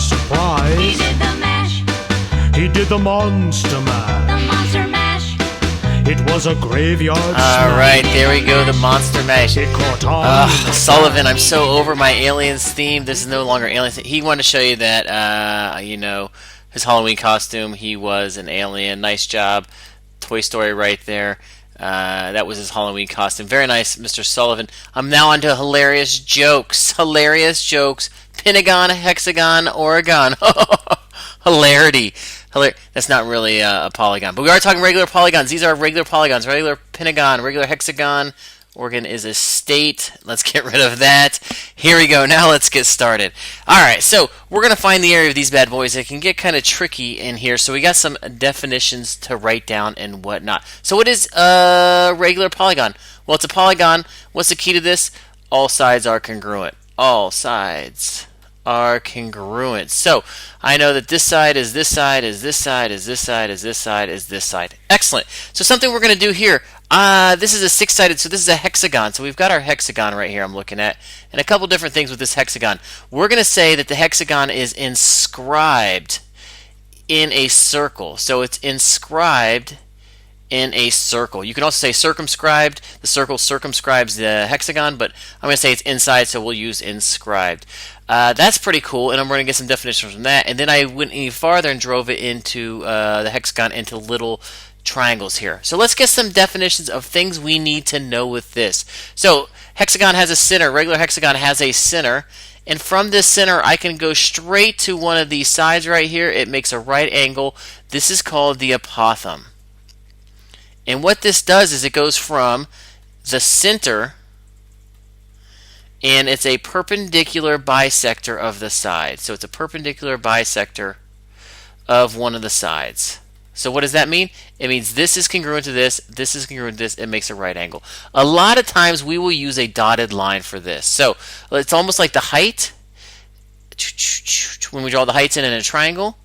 surprise, surprise. He did the mash. He did the Monster Mash. The Monster Mash. It was a graveyard All smash. right, there we go, the Monster Mash. It caught on. in the Sullivan, I'm so over my Aliens theme. This is no longer Aliens. He wanted to show you that, his Halloween costume, he was an alien. Nice job. Toy Story right there. That was his Halloween costume. Very nice, Mr. Sullivan. I'm now on to hilarious jokes. Hilarious jokes. Pentagon, hexagon, Oregon. Hilarity. That's not really a polygon. But we are talking regular polygons. These are regular polygons. Regular pentagon, regular hexagon. Oregon is a state. Let's get rid of that. Here we go. Now let's get started. Alright, so we're going to find the area of these bad boys. It can get kind of tricky in here. So we got some definitions to write down and whatnot. So what is a regular polygon? Well, it's a polygon. What's the key to this? All sides are congruent. All sides are congruent. So I know that this side is this side, is this side, is this side, is this side, is this side. Excellent. So something we're going to do here. This is a six-sided, so this is a hexagon. So we've got our hexagon right here I'm looking at, and a couple different things with this hexagon. We're going to say that the hexagon is inscribed in a circle. So it's inscribed in a circle. You can also say circumscribed. The circle circumscribes the hexagon, but I'm going to say it's inside, so we'll use inscribed. That's pretty cool, and I'm going to get some definitions from that. And then I went any farther and drove it into the hexagon into little triangles here. So let's get some definitions of things we need to know with this. So hexagon has a center. Regular hexagon has a center. And from this center, I can go straight to one of these sides right here. It makes a right angle. This is called the apothem. And what this does is it goes from the center, and it's a perpendicular bisector of the side. So it's a perpendicular bisector of one of the sides. So what does that mean? It means this is congruent to this is congruent to this, it makes a right angle. A lot of times we will use a dotted line for this. So it's almost like the height, when we draw the heights in a triangle,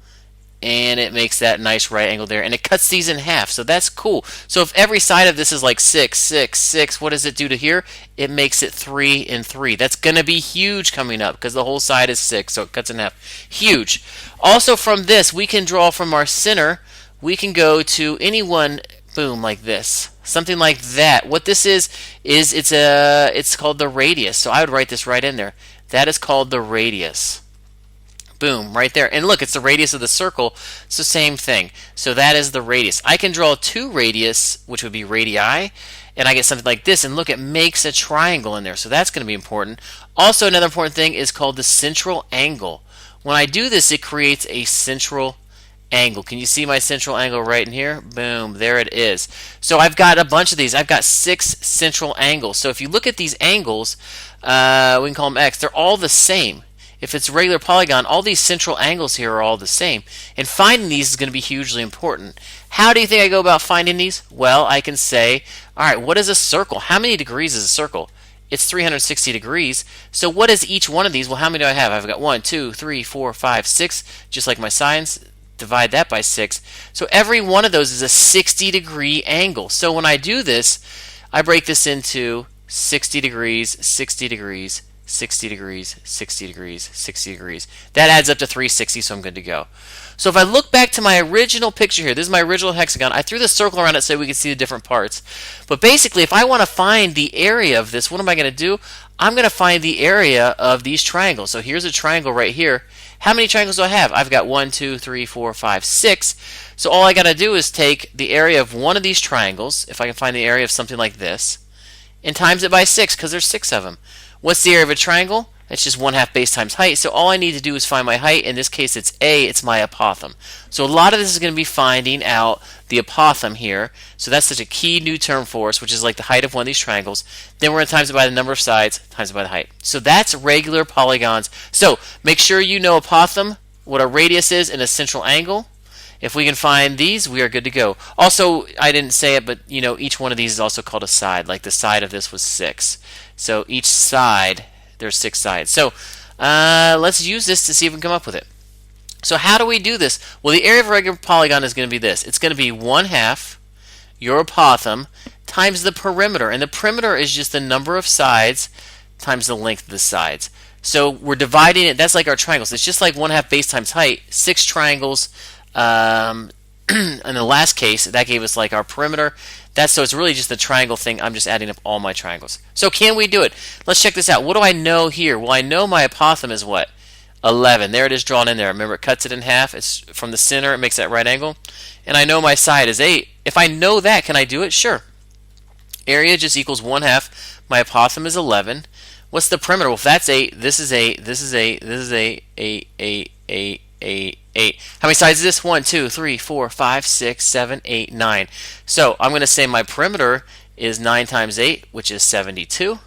and it makes that nice right angle there, and it cuts these in half, so that's cool. So if every side of this is like 6, 6, 6, what does it do to here? It makes it 3 and 3. That's going to be huge coming up, because the whole side is 6, so it cuts in half. Huge. Also from this, we can draw from our center, we can go to any one, boom, like this. Something like that. What this is it's called the radius, so I would write this right in there. That is called the radius. Boom, right there. And look, it's the radius of the circle. It's the same thing. So that is the radius. I can draw two radius, which would be radii, and I get something like this. And look, it makes a triangle in there. So that's going to be important. Also, another important thing is called the central angle. When I do this, it creates a central angle. Can you see my central angle right in here? Boom, there it is. So I've got a bunch of these. I've got 6 central angles. So if you look at these angles, we can call them X. They're all the same. If it's a regular polygon, all these central angles here are all the same. And finding these is going to be hugely important. How do you think I go about finding these? Well, I can say, all right, what is a circle? How many degrees is a circle? It's 360 degrees. So what is each one of these? Well, how many do I have? I've got 1, 2, 3, 4, 5, 6, just like my sines. Divide that by 6. So every one of those is a 60-degree angle. So when I do this, I break this into 60 degrees, 60 degrees, 60 degrees, 60 degrees, 60 degrees. That adds up to 360, so I'm good to go. So if I look back to my original picture here, this is my original hexagon. I threw the circle around it so we could see the different parts. But basically, if I want to find the area of this, what am I going to do? I'm going to find the area of these triangles. So here's a triangle right here. How many triangles do I have? I've got 1, 2, 3, 4, 5, 6. So all I got to do is take the area of one of these triangles, if I can find the area of something like this, and times it by 6, because there's 6 of them. What's the area of a triangle? It's just 1/2 base times height. So all I need to do is find my height. In this case, it's A. It's my apothem. So a lot of this is going to be finding out the apothem here. So that's such a key new term for us, which is like the height of one of these triangles. Then we're going to times it by the number of sides, times it by the height. So that's regular polygons. So make sure you know apothem, what a radius is, and a central angle. If we can find these, we are good to go. Also, I didn't say it, but you know, each one of these is also called a side. Like the side of this was 6. So each side, there's 6 sides. So let's use this to see if we can come up with it. So how do we do this? Well, the area of a regular polygon is going to be this. It's going to be 1/2 your apothem times the perimeter. And the perimeter is just the number of sides times the length of the sides. So we're dividing it. That's like our triangles. It's just like 1/2 base times height. 6 triangles. In the last case, that gave us like our perimeter. So it's really just the triangle thing. I'm just adding up all my triangles. So can we do it? Let's check this out. What do I know here? Well, I know my apothem is what? 11. There it is drawn in there. Remember, it cuts it in half. It's from the center. It makes that right angle. And I know my side is 8. If I know that, can I do it? Sure. Area just equals 1/2. My apothem is 11. What's the perimeter? Well, if that's 8, this is 8, this is 8, this is 8, 8, 8, 8, 8, 8. How many sides is this? 1, 2, 3, 4, 5, 6, 7, 8, 9. So I'm going to say my perimeter is 9 times 8, which is 72.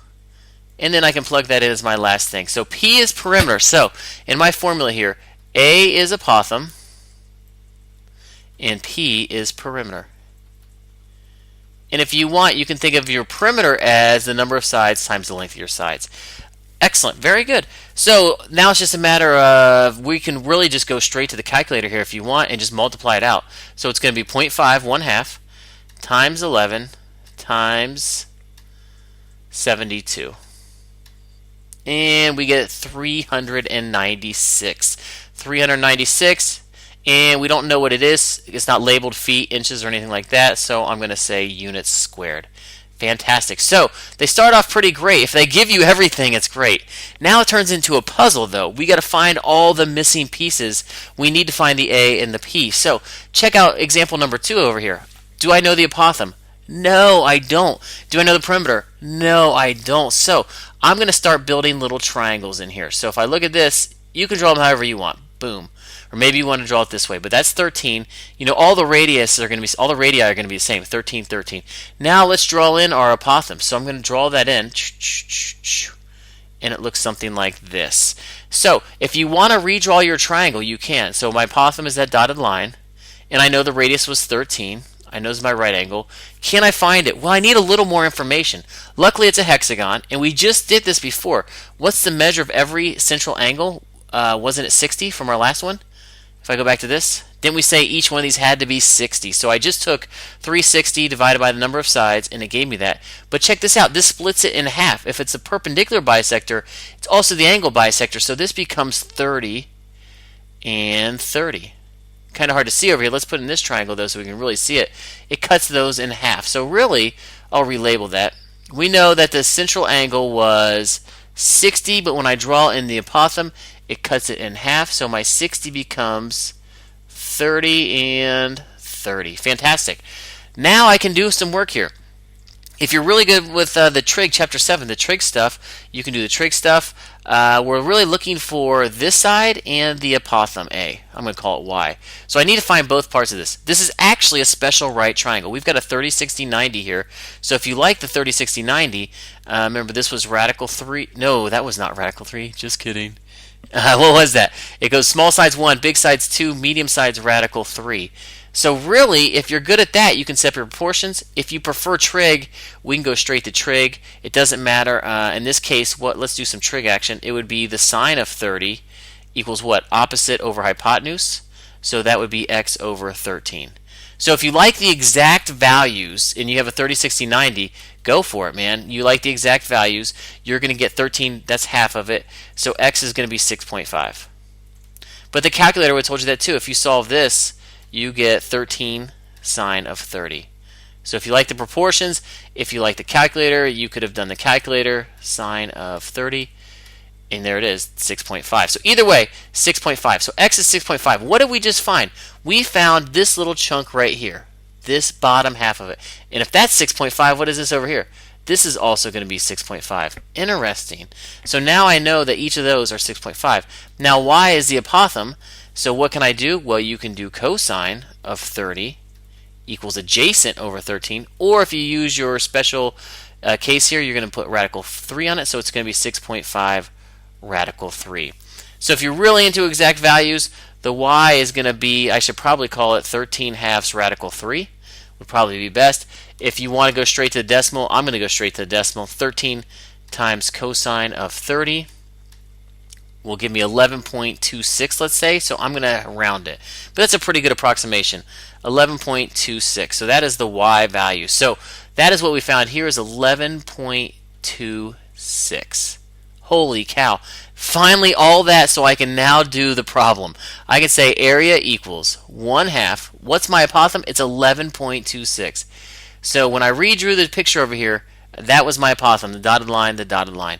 And then I can plug that in as my last thing. So P is perimeter. So in my formula here, A is apothem, and P is perimeter. And if you want, you can think of your perimeter as the number of sides times the length of your sides. Excellent. Very good. So now it's just a matter of, we can really just go straight to the calculator here if you want and just multiply it out. So it's going to be 0.5, 1/2, times 11, times 72. And we get 396. 396. And we don't know what it is. It's not labeled feet, inches, or anything like that. So I'm going to say units squared. Fantastic. So they start off pretty great. If they give you everything, it's great. Now it turns into a puzzle, though. We got to find all the missing pieces. We need to find the A and the P. So check out example number 2 over here. Do I know the apothem? No, I don't. Do I know the perimeter? No, I don't. So I'm going to start building little triangles in here. So if I look at this, you can draw them however you want. Boom. Or maybe you want to draw it this way, but that's 13. You know, all the radii are going to be the same, 13, 13. Now let's draw in our apothem. So I'm going to draw that in, and it looks something like this. So if you want to redraw your triangle, you can. So my apothem is that dotted line, and I know the radius was 13. I know it's my right angle. Can I find it? Well, I need a little more information. Luckily, it's a hexagon, and we just did this before. What's the measure of every central angle? Wasn't it 60 from our last one? If I go back to this, didn't we say each one of these had to be 60? So I just took 360 divided by the number of sides, and it gave me that. But check this out. This splits it in half. If it's a perpendicular bisector, it's also the angle bisector. So this becomes 30 and 30. Kind of hard to see over here. Let's put in this triangle, though, so we can really see it. It cuts those in half. So really, I'll relabel that. We know that the central angle was 60, but when I draw in the apothem, it cuts it in half, so my 60 becomes 30 and 30. Fantastic. Now I can do some work here. If you're really good with the trig, chapter 7, the trig stuff, you can do the trig stuff. We're really looking for this side and the apothem A. I'm going to call it Y. So I need to find both parts of this. This is actually a special right triangle. We've got a 30, 60, 90 here. So if you like the 30, 60, 90, remember this was radical 3. No, that was not radical 3. Just kidding. What was that? It goes small sides 1, big sides 2, medium sides radical 3. So really, if you're good at that, you can separate proportions. If you prefer trig, we can go straight to trig. It doesn't matter. In this case, let's do some trig action. It would be the sine of 30 equals what? Opposite over hypotenuse. So that would be x over 13. So if you like the exact values and you have a 30, 60, 90, go for it, man. You like the exact values. You're going to get 13. That's half of it. So x is going to be 6.5. But the calculator would have told you that too. If you solve this, you get 13 sine of 30. So if you like the proportions, if you like the calculator, you could have done the calculator, sine of 30, and there it is, 6.5. So either way, 6.5. So x is 6.5. What did we just find? We found this little chunk right here, this bottom half of it. And if that's 6.5, what is this over here? This is also going to be 6.5. Interesting. So now I know that each of those are 6.5. Now y is the apothem. So what can I do? Well, you can do cosine of 30 equals adjacent over 13. Or if you use your special case here, you're going to put radical 3 on it. So it's going to be 6.5 radical 3. So if you're really into exact values, the y is going to be, I should probably call it 13 halves radical 3. Would probably be best. If you want to go straight to the decimal, I'm going to go straight to the decimal. 13 times cosine of 30 will give me 11.26, let's say. So I'm going to round it. But that's a pretty good approximation. 11.26. So that is the y value. So that is what we found here is 11.26. Holy cow. Finally all that, so I can now do the problem. I can say area equals 1/2. What's my apothem? It's 11.26. So when I redrew the picture over here, that was my apothem, the dotted line, the dotted line.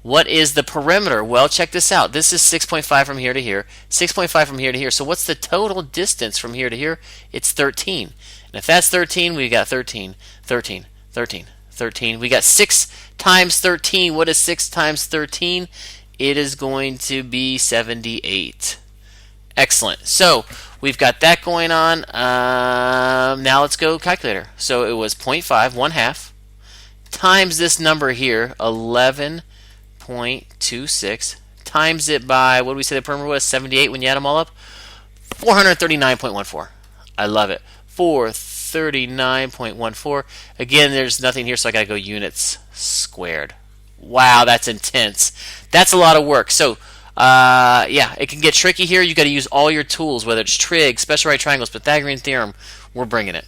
What is the perimeter? Well, check this out. This is 6.5 from here to here, 6.5 from here to here. So what's the total distance from here to here? It's 13. And if that's 13, we got 13, 13, 13, 13. We got 6 times 13. What is 6 times 13? It is going to be 78. Excellent. So we've got that going on. Now let's go calculator. So it was 0.5, 1/2, times this number here, 11.26, times it by, what did we say the perimeter was? 78 when you add them all up? 439.14. I love it. 439.14. Again, there's nothing here, so I got to go units squared. Wow, that's intense. That's a lot of work. So, yeah, it can get tricky here. You got to use all your tools, whether it's trig, special right triangles, Pythagorean theorem. We're bringing it.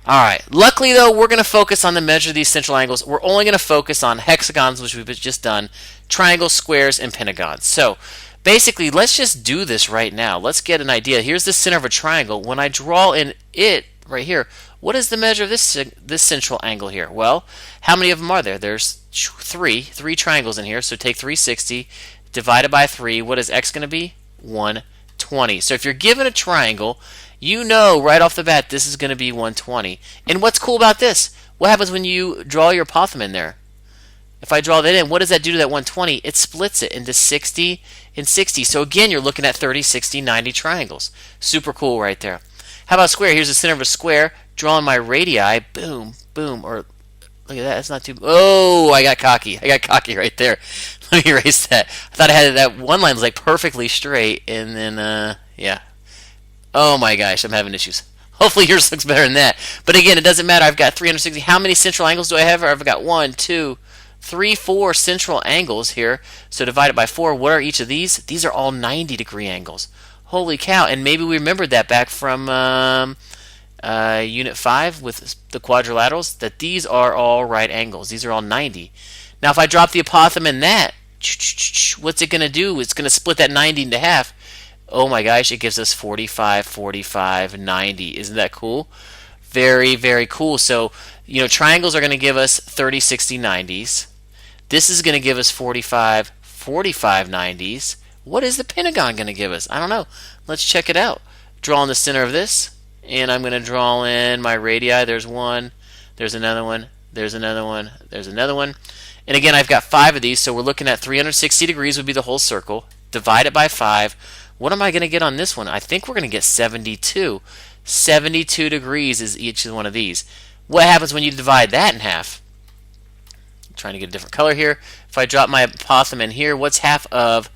All right. Luckily, though, we're going to focus on the measure of these central angles. We're only going to focus on hexagons, which we've just done, triangles, squares, and pentagons. So, basically, let's just do this right now. Let's get an idea. Here's the center of a triangle. When I draw in it right here, what is the measure of this central angle here? Well, how many of them are there? There's three triangles in here. So take 360 divided by 3. What is x going to be? 120. So if you're given a triangle, you know right off the bat this is going to be 120. And what's cool about this? What happens when you draw your apothem in there? If I draw that in, what does that do to that 120? It splits it into 60 and 60. So again, you're looking at 30, 60, 90 triangles. Super cool right there. How about square? Here's the center of a square. Drawing my radii. Boom, boom. Or look at that. That's not too. Oh, I got cocky. I got cocky right there. Let me erase that. I thought I had that one line was like perfectly straight, and then yeah. Oh my gosh, I'm having issues. Hopefully yours looks better than that. But again, it doesn't matter. I've got 360. How many central angles do I have? I've got 1, 2, 3, 4 central angles here. So divided by 4. What are each of these? These are all 90-degree angles. Holy cow. And maybe we remembered that back from Unit 5 with the quadrilaterals, that these are all right angles. These are all 90. Now if I drop the apothem in that, what's it going to do? It's going to split that 90 into half. Oh my gosh, it gives us 45, 45, 90. Isn't that cool? Very, very cool. So, you know, triangles are going to give us 30, 60, 90s. This is going to give us 45, 45, 90s. What is the pentagon going to give us? I don't know. Let's check it out. Draw in the center of this, and I'm going to draw in my radii. There's one, there's another one, there's another one, there's another one. And again, I've got 5 of these, so we're looking at 360 degrees would be the whole circle. Divide it by 5. What am I going to get on this one? I think we're going to get 72. 72 degrees is each one of these. What happens when you divide that in half? I'm trying to get a different color here. If I drop my apothem in here, what's half of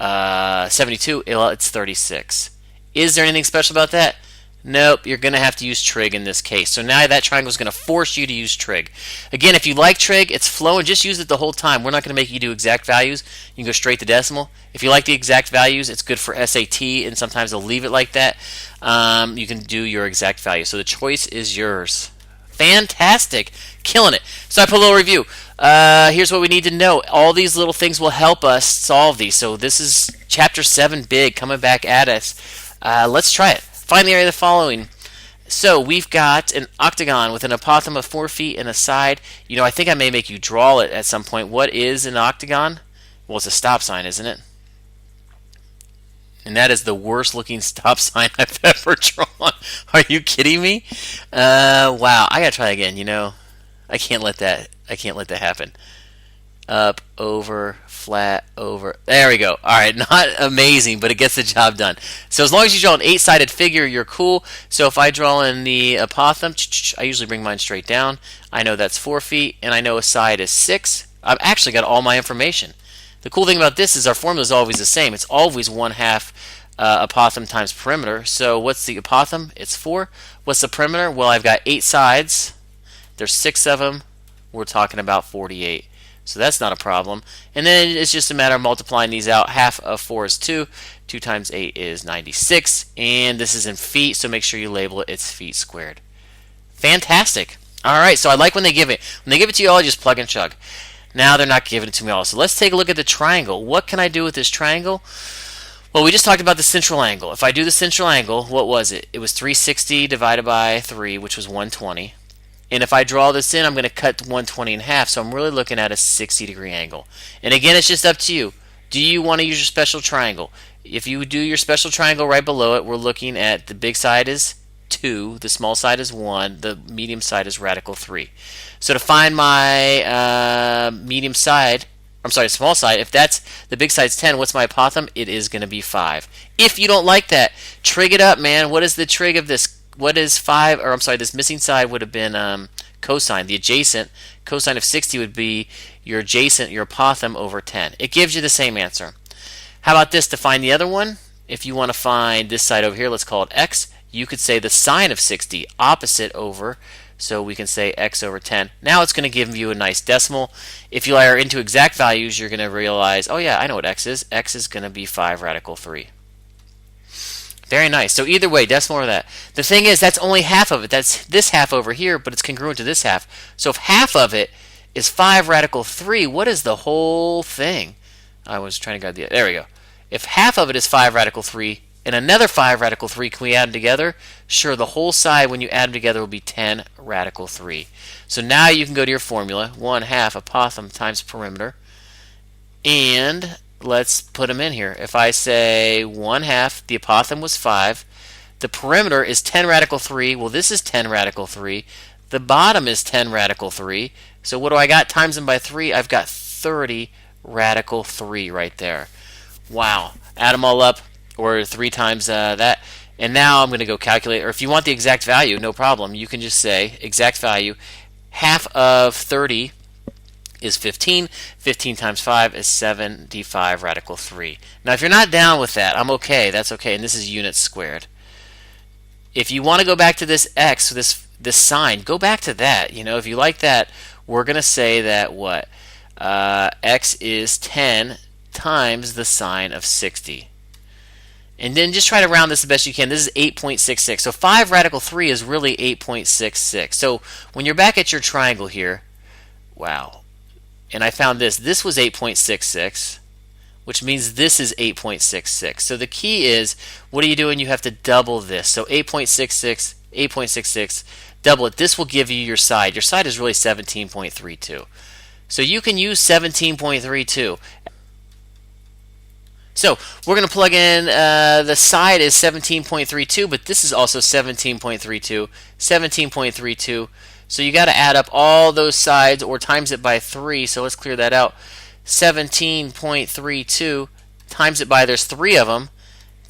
72? Well, it's 36. Is there anything special about that? Nope, you're going to have to use trig in this case. So now that triangle is going to force you to use trig. Again, if you like trig, it's flowing. Just use it the whole time. We're not going to make you do exact values. You can go straight to decimal. If you like the exact values, it's good for SAT, and sometimes they'll leave it like that. You can do your exact value. So the choice is yours. Fantastic. Killing it. So I put a little review. Here's what we need to know. All these little things will help us solve these. So this is Chapter 7 big coming back at us. Let's try it. Find the area of the following. So we've got an octagon with an apothem of 4 feet and a side. You know, I think I may make you draw it at some point. What is an octagon? Well, it's a stop sign, isn't it? And that is the worst looking stop sign I've ever drawn. Are you kidding me? Wow, I gotta try again. You know, I can't let that happen. Up, over, flat, over. There we go. All right, not amazing, but it gets the job done. So as long as you draw an 8-sided figure, you're cool. So if I draw in the apothem, I usually bring mine straight down. I know that's 4 feet, and I know a side is 6. I've actually got all my information. The cool thing about this is our formula is always the same. It's always 1/2 apothem times perimeter. So what's the apothem? It's 4. What's the perimeter? Well, I've got 8 sides. There's 6 of them. We're talking about 48. So that's not a problem. And then it's just a matter of multiplying these out. Half of 4 is 2. 2 times 8 is 96. And this is in feet, so make sure you label it. It's feet squared. Fantastic. All right, so I like when they give it. When they give it to you all, just plug and chug. Now they're not giving it to me all. So let's take a look at the triangle. What can I do with this triangle? Well, we just talked about the central angle. If I do the central angle, what was it? It was 360 divided by 3, which was 120. And if I draw this in, I'm going to cut 120 in half, so I'm really looking at a 60-degree angle. And again, it's just up to you. Do you want to use your special triangle? If you do your special triangle right below it, we're looking at the big side is 2, the small side is 1, the medium side is radical 3. So to find my small side, if that's the big side's 10, what's my apothem? It is going to be 5. If you don't like that, trig it up, man. What is the trig of this? What is 5, or I'm sorry, this missing side would have been cosine. The adjacent cosine of 60 would be your adjacent, your apothem over 10. It gives you the same answer. How about this to find the other one? If you want to find this side over here, let's call it x. You could say the sine of 60, opposite over, so we can say x over 10. Now it's going to give you a nice decimal. If you are into exact values, you're going to realize, oh yeah, I know what x is. X is going to be 5 radical 3. Very nice. So either way, decimal or that. The thing is, that's only half of it. That's this half over here, but it's congruent to this half. So if half of it is 5 radical 3, what is the whole thing? I was trying to guide the... There we go. If half of it is 5 radical 3 and another 5 radical 3, can we add them together? Sure, the whole side, when you add them together, will be 10 radical 3. So now you can go to your formula, 1/2 apothem times perimeter, and let's put them in here. If I say 1/2, the apothem was 5, the perimeter is 10 radical 3. Well, this is 10 radical 3. The bottom is 10 radical 3. So what do I got? Times them by 3. I've got 30 radical 3 right there. Wow. Add them all up, or 3 times that. And now I'm going to go calculate, or if you want the exact value, no problem. You can just say exact value. Half of 30 is 15. 15 times 5 is 75 radical 3. Now, if you're not down with that, I'm okay. That's okay. And this is units squared. If you want to go back to this x, this sign, go back to that. You know, if you like that, we're going to say that what? X is 10 times the sine of 60. And then just try to round this the best you can. This is 8.66. So 5 radical 3 is really 8.66. So when you're back at your triangle here, wow. And I found this. This was 8.66, which means this is 8.66. So the key is, what are you doing? You have to double this. So 8.66, 8.66, double it. This will give you your side. Your side is really 17.32. So you can use 17.32. So we're going to plug in, the side is 17.32, but this is also 17.32, 17.32. So you got to add up all those sides or times it by 3. So let's clear that out. 17.32 times it by, there's 3 of them.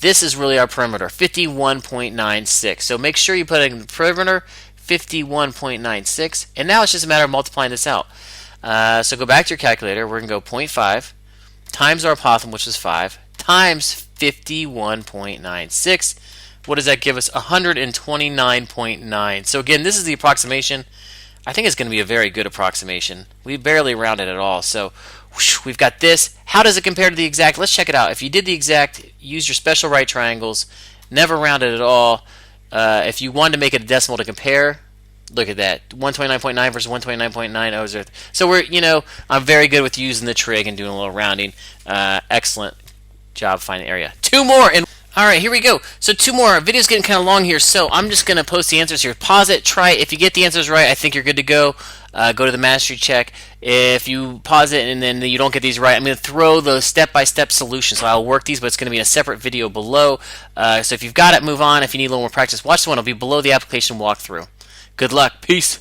This is really our perimeter, 51.96. So make sure you put in the perimeter, 51.96. And now it's just a matter of multiplying this out. So go back to your calculator. We're going to go 0.5 times our apothem, which is 5, times 51.96. What does that give us? 129.9. So again, this is the approximation. I think it's going to be a very good approximation. We barely rounded at all. So whoosh, we've got this. How does it compare to the exact? Let's check it out. If you did the exact, use your special right triangles, never rounded at all. If you wanted to make it a decimal to compare, look at that. 129.9 versus 129.9. So we're, I'm very good with using the trig and doing a little rounding. Excellent job finding the area. 2 more. And all right, here we go. So 2 more. Our video's getting kind of long here, so I'm just going to post the answers here. Pause it, try it. If you get the answers right, I think you're good to go. Go to the mastery check. If you pause it and then you don't get these right, I'm going to throw the step-by-step solution. So I'll work these, but it's going to be in a separate video below. So if you've got it, move on. If you need a little more practice, watch the one. It'll be below the application walkthrough. Good luck. Peace.